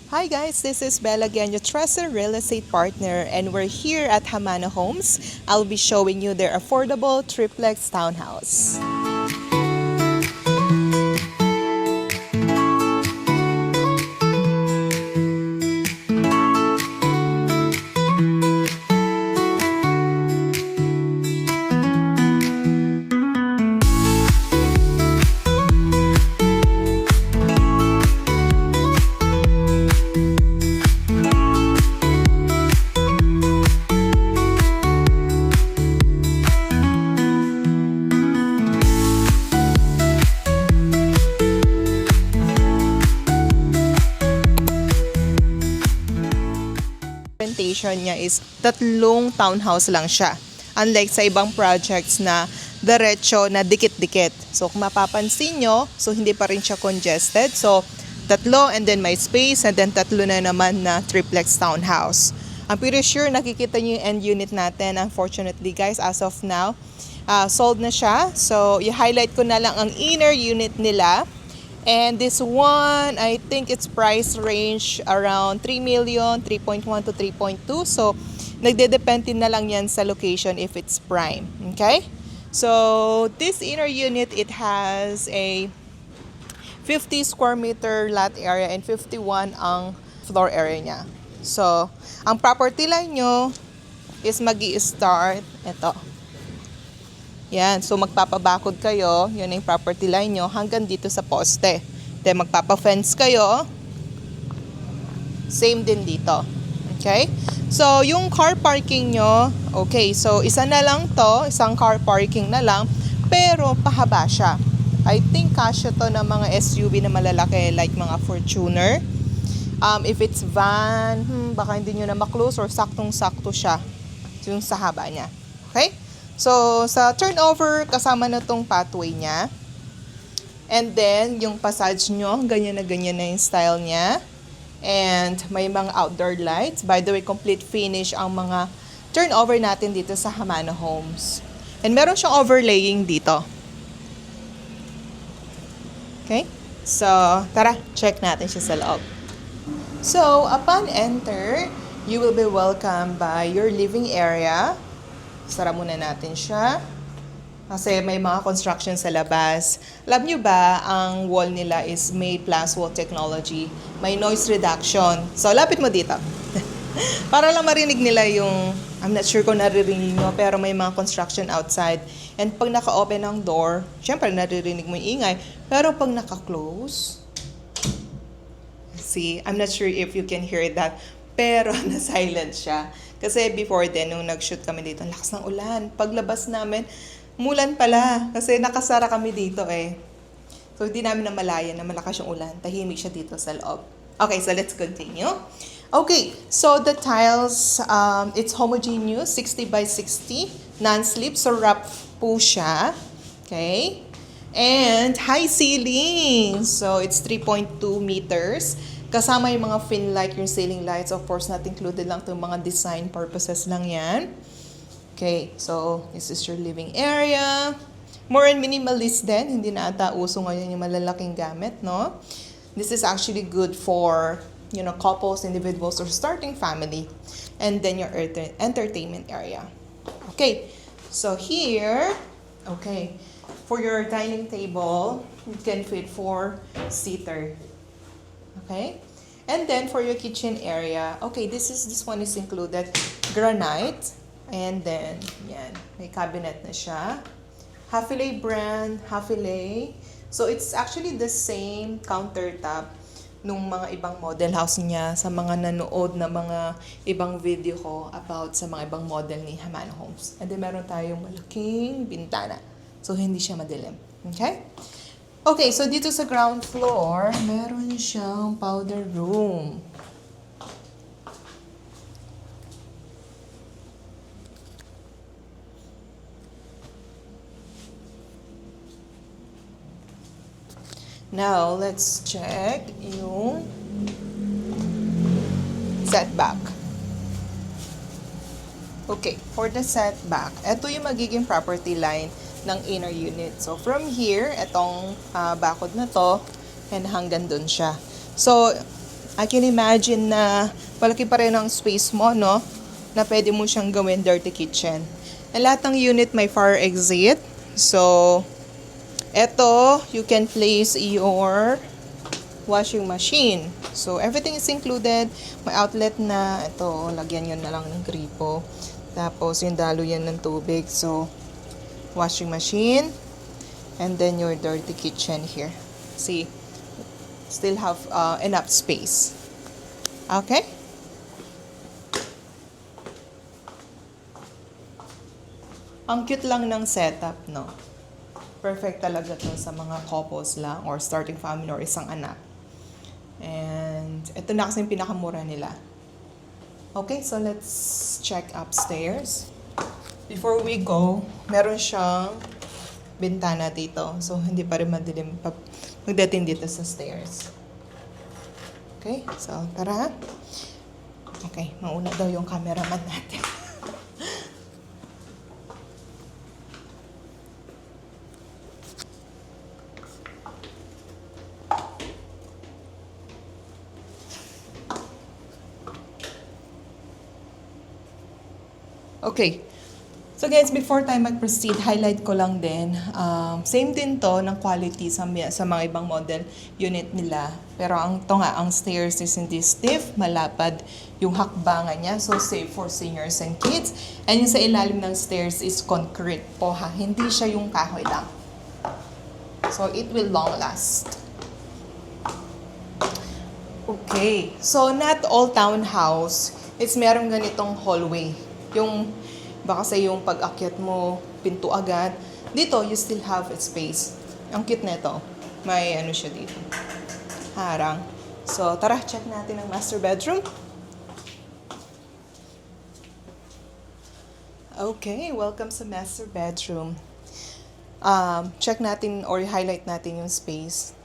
Hi guys, this is Bella again, your trusted real estate partner, and we're here at Hamana Homes. I'll be showing you their affordable triplex townhouse. Presentation niya is tatlong townhouse lang siya. Unlike sa ibang projects na diretso na dikit-dikit. So kung mapapansin nyo, so hindi pa rin siya congested. So tatlo and then may space and then tatlo na naman na triplex townhouse. I'm pretty sure nakikita nyo yung end unit natin. Unfortunately guys, as of now, sold na siya. So i-highlight ko na lang ang inner unit nila. And this one, I think its price range around 3 million, 3.1 to 3.2. So, nagdedepende na lang yan sa location if it's prime. Okay? So, this inner unit, it has a 50 square meter lot area and 51 ang floor area niya. So, ang property line nyo is magi-start, ito. Yan, so magpapabakod kayo, yun yung property line nyo, hanggang dito sa poste. Then magpapa-fence kayo, same din dito. Okay? So, yung car parking nyo, okay, so isa na lang to, isang car parking na lang, pero pahaba siya. I think kasya to ng mga SUV na malalaki, like mga Fortuner. If it's van, baka hindi nyo na maklose or saktong-sakto siya, yung sa haba niya. Okay? So, sa turnover, kasama na tong pathway niya. And then, yung passage nyo, ganyan na yung style niya. And may mga outdoor lights. By the way, complete finish ang mga turnover natin dito sa Hamana Homes. And meron siyang overlaying dito. Okay? So, tara, check natin siya sa loob. So, upon enter, you will be welcomed by your living area. Sara muna natin siya. Kasi may mga construction sa labas. Alam nyo ba, ang wall nila is made plus wall technology. May noise reduction. So, lapit mo dito. Para lang marinig nila yung, I'm not sure kung naririnig nyo, pero may mga construction outside. And pag naka-open ang door, syempre naririnig mo yung ingay. Pero pag naka-close, see, I'm not sure if you can hear that. Pero na-silent siya. Kasi before then, nung nag-shoot kami dito, ang lakas ng ulan. Paglabas namin, mulan pala. Kasi nakasara kami dito eh. So, hindi namin namalayan na malakas yung ulan. Tahimik siya dito sa loob. Okay, so let's continue. Okay, so the tiles, it's homogeneous, 60 by 60, non-slip, so wrap po siya. Okay? And high ceiling. So, it's 3.2 meters. Kasama yung mga fin light, yung ceiling lights. Of course, not included lang itong mga design purposes lang yan. Okay, so this is your living area. More and minimalist din. Hindi na ata uso ngayon yung malalaking gamit, no? This is actually good for, you know, couples, individuals, or starting family. And then your entertainment area. Okay, so here, okay, for your dining table, you can fit 4-seater. Okay? And then for your kitchen area, okay, this one is included granite. And then, yan, may cabinet na siya. Hafilet brand, Hafilet. So it's actually the same countertop nung mga ibang model house niya sa mga nanood na mga ibang video ko about sa mga ibang model ni Hamana Homes. And then meron tayong malaking bintana. So hindi siya madilim. Okay? Okay, so dito sa ground floor, meron siyang powder room. Now, let's check yung setback. Okay, for the setback, ito yung magiging property line ng inner unit. So, from here, itong bakod na to, and hanggang dun siya. So, I can imagine na malaki pa rin ang space mo, no? Na pwede mo siyang gawin dirty kitchen. And lahat ng unit may fire exit. So, eto, you can place your washing machine. So, everything is included. May outlet na, ito, lagyan yun na lang ng gripo. Tapos, yung dalo yan ng tubig. So, washing machine. And then, your dirty kitchen here. See, still have enough space. Okay? Ang cute lang ng setup, no? Perfect talaga to sa mga couples lang or starting family or isang anak. And ito na kasi yung pinakamura nila. Okay, so let's check upstairs. Before we go, meron siyang bintana dito. So, hindi pa rin madilim pagdating dito sa stairs. Okay, so tara. Okay, mauna daw yung cameraman natin. Okay. So guys, before tayo mag-proceed, highlight ko lang din. Same din to ng quality sa mga ibang model unit nila. Pero ang stairs is hindi stiff, malapad yung hakbangan niya. So safe for seniors and kids. And yung sa ilalim ng stairs is concrete po ha. Hindi siya yung kahoy lang. So it will long last. Okay. So not all townhouse is merong ganitong hallway. Yung baka sa yung pag-akyat mo, pinto agad. Dito, you still have a space. Ang cute nito. May ano siya dito. Harang. So, tara, check natin ang master bedroom. Okay, welcome sa master bedroom. Check natin or highlight natin yung space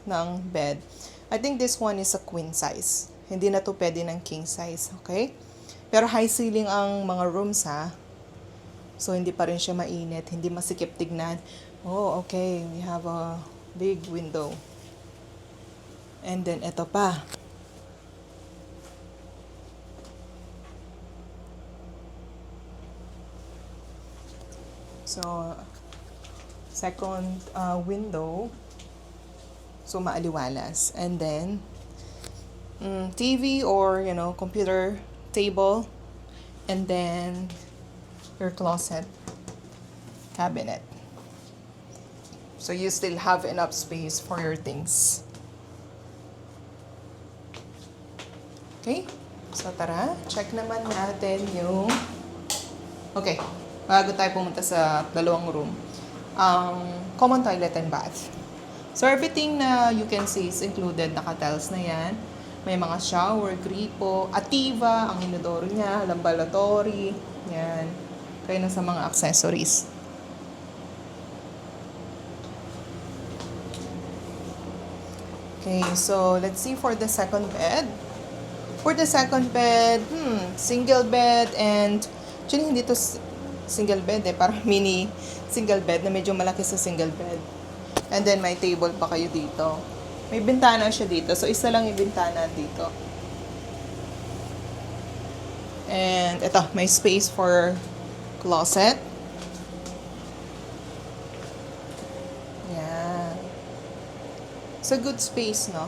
ng bed. I think this one is a queen size. Hindi na to pwede ng king size, okay? Pero high ceiling ang mga rooms ha. So, hindi pa rin siya mainit. Hindi masikip tignan. Oh, okay. We have a big window. And then, ito pa. So, second window. So, maaliwalas. And then, TV or, computer table. And then, your closet cabinet. So you still have enough space for your things. Okay? So tara, check naman natin yung... Okay, bago tayo pumunta sa dalawang room. Common toilet and bath. So everything na you can see is included. Naka-tiles na yan. May mga shower, gripo, Ativa, ang inodoro niya, lambalatory, yan. Kaya na sa mga accessories. Okay, so let's see for the second bed. For the second bed, single bed and actually hindi to single bed parang mini single bed na medyo malaki sa single bed. And then may table pa kayo dito. May bintana siya dito. So isa lang yung bintana dito. And ito, may space for closet. Yan. It's a good space, no?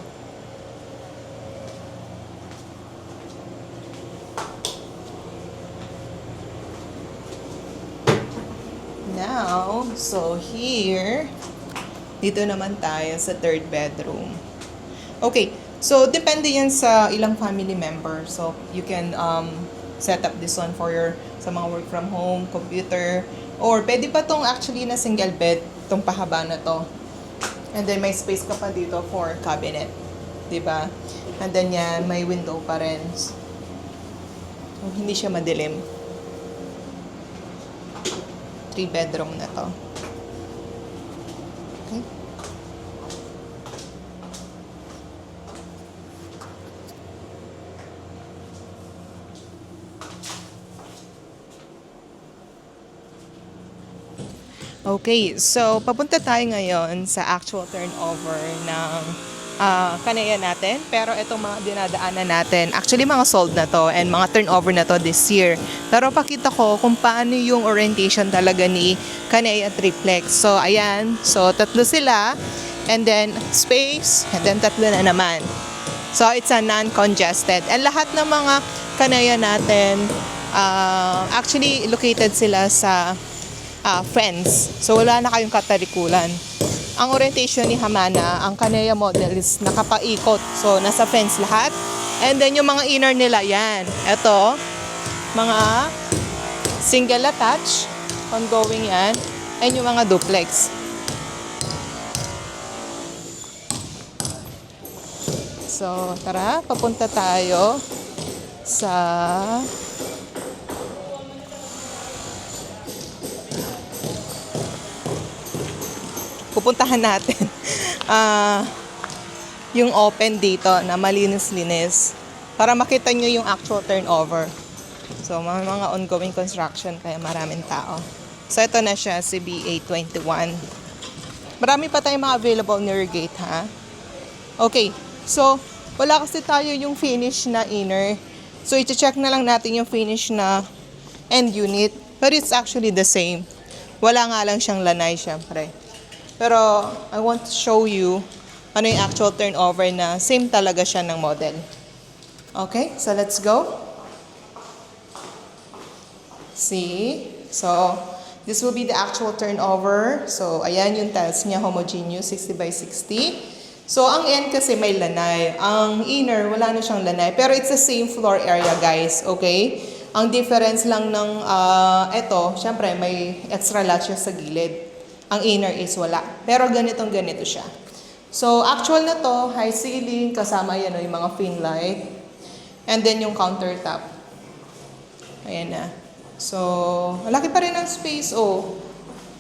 Now, so here, dito naman tayo sa third bedroom. Okay, so depende yan sa ilang family member. So you can set up this one for sa mga work from home, computer, or pwede pa tong actually na single bed, tong pahaba na to. And then may space ka pa dito for cabinet, 'di ba? And then yan, may window pa rin. So, hindi siya madilim. 3 bedroom na to. Okay. Okay, so papunta tayo ngayon sa actual turnover ng kanaya natin. Pero itong mga dinadaanan natin, actually mga sold na to and mga turnover na to this year. Pero pakita ko kung paano yung orientation talaga ni kanaya triplex. So ayan, so tatlo sila and then space and then tatlo na naman. So it's a non-congested. And lahat ng mga kanaya natin, actually located sila sa friends. So wala na kayong katalikulan. Ang orientation ni Hamana, ang Kanaya model is nakapaikot. So nasa fence lahat. And then yung mga inner nila, yan. Ito, mga single attach, ongoing yan. And yung mga duplex. So tara, papunta tayo sa pupuntahan natin yung open dito na malinis-linis para makita nyo yung actual turnover. So, mga ongoing construction kaya maraming tao. So, ito na siya, si BA21. Marami pa tayong mga available near gate, ha? Okay. So, wala kasi tayo yung finish na inner. So, i-check na lang natin yung finish na end unit. But it's actually the same. Wala nga lang siyang lanay, syempre. Pero, I want to show you ano yung actual turnover na same talaga siya ng model. Okay, so let's go. See? So, this will be the actual turnover. So, ayan yung tiles niya, homogeneous, 60 by 60. So, ang end kasi may lanay. Ang inner, wala na siyang lanay. Pero it's the same floor area, guys. Okay? Ang difference lang ng eto, syempre, may extra latch sa gilid. Ang inner is wala. Pero ganito siya. So, actual na to, high ceiling, kasama yan yung mga fin light. And then yung countertop. Ayan na. So, malaki pa rin ang space,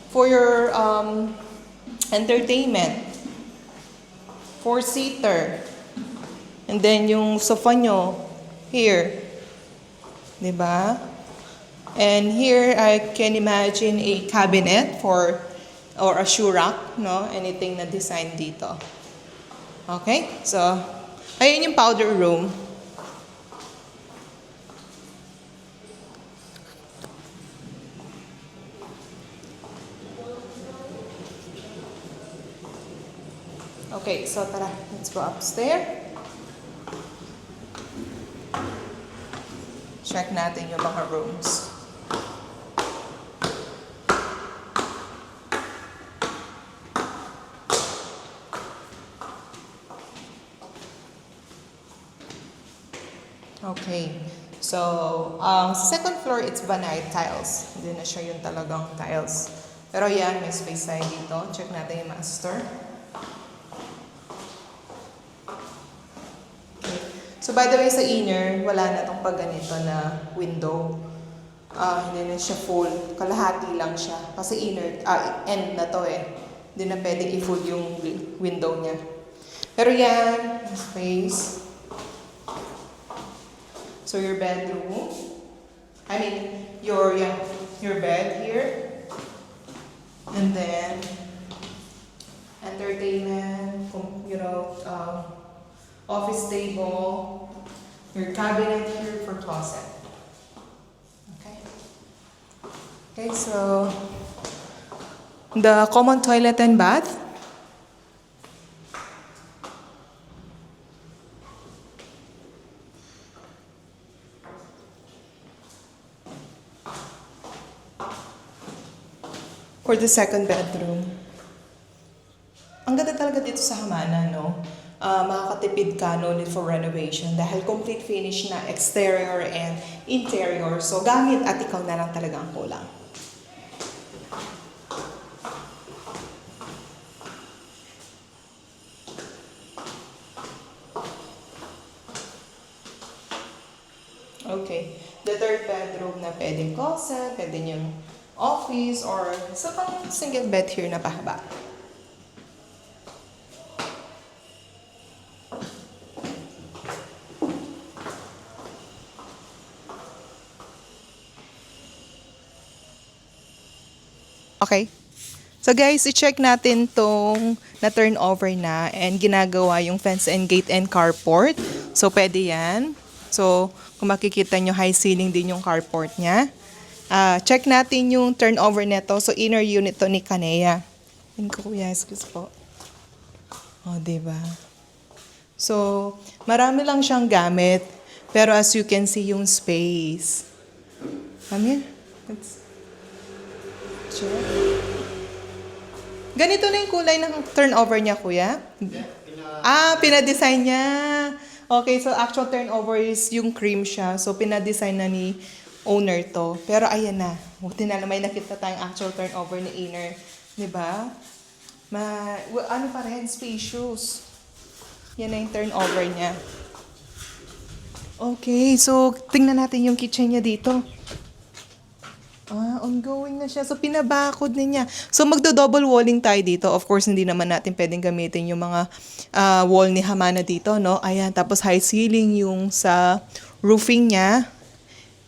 for your entertainment. 4-seater. And then yung sofa nyo, here. Diba? And here, I can imagine a cabinet or a shoe rack, no? Anything na design dito. Okay? So, ayun yung powder room. Okay, so tara, let's go upstairs. Check natin yung mga rooms. Okay. So, second floor, it's vanite tiles. Hindi na siya yung talagang tiles. Pero yan, may space tayo dito. Check natin yung master. Okay. So, by the way, sa inner, wala na tong pagganito na window. Hindi na siya full. Kalahati lang siya. Kasi inner, end na to eh. Hindi na pwedeng i-full yung window niya. Pero yan, space. So your bedroom, your bed here, and then entertainment, office table, your cabinet here for closet. Okay, so the common toilet and bath. For the second bedroom. Ang ganda talaga dito sa Hamana, no? Makakatipid ka, no need for renovation dahil complete finish na exterior and interior. So, gamit at ikaw na lang talaga ang kulang. Okay. The third bedroom na pwedeng closet, pwede yung office, or sa pang single bed here na pahaba. Okay. So guys, i-check natin tong na turnover na and ginagawa yung fence and gate and carport. So pwede yan. So kung makikita nyo, high ceiling din yung carport niya. Check natin yung turnover neto. So inner unit to ni Kanea. Yun ko kuya, excuse po. O, diba? So marami lang siyang gamit. Pero as you can see yung space. Let's check. Ganito na yung kulay ng turnover niya, kuya? Pinadesign niya. Okay, so actual turnover is yung cream siya. So, pinadesign na ni owner to. Pero ayan na. Buti na may nakita tayong actual turnover ni owner. Diba? Ano pa rin? Spacious. Yan na yung turnover niya. Okay, so tingnan natin yung kitchen niya dito. Ongoing na siya. So, pinabakod na niya. So, magdo-double walling tayo dito. Of course, hindi naman natin pwedeng gamitin yung mga wall ni Hamana dito, no? Ayan, tapos high ceiling yung sa roofing niya.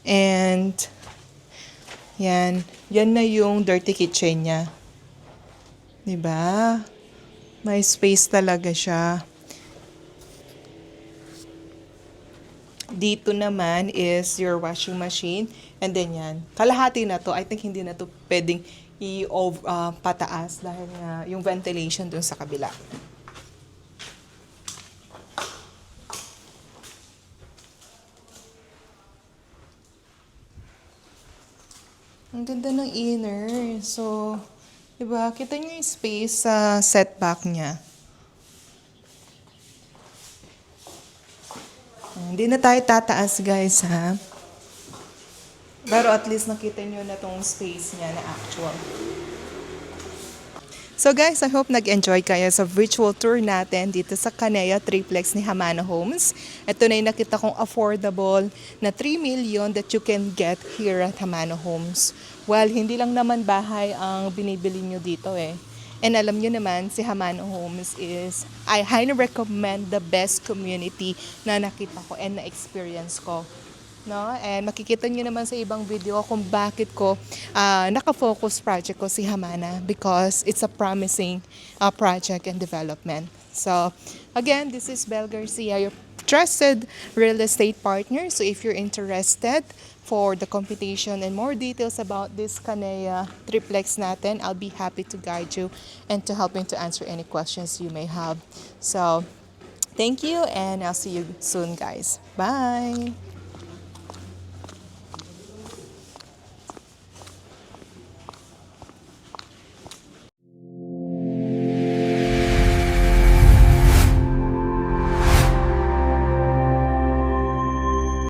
And, yan. Yan na yung dirty kitchen niya. Diba? May space talaga siya. Dito naman is your washing machine. And then yan. Kalahati na to. I think hindi na to pwedeng pataas dahil nga yung ventilation dun sa kabila. Ang ganda ng inner. So, diba? Kita nyo yung space sa setback niya. Hindi na tayo tataas, guys, ha? Pero at least nakita nyo na tong space niya na actual. So guys, I hope nag-enjoy kayo sa virtual tour natin dito sa Kanea Triplex ni Hamana Homes. Ito na yung nakita kong affordable na 3 million that you can get here at Hamana Homes. Well, hindi lang naman bahay ang binibili nyo dito eh. And alam nyo naman, si Hamana Homes is, I highly recommend the best community na nakita ko and na-experience ko. No? And makikita nyo naman sa ibang video kung bakit ko naka-focus project ko si Hamana because it's a promising project and development. So, again, this is Bel Garcia, your trusted real estate partner. So, if you're interested for the computation and more details about this Kanea triplex natin, I'll be happy to guide you and to help you to answer any questions you may have. So, thank you and I'll see you soon, guys. Bye!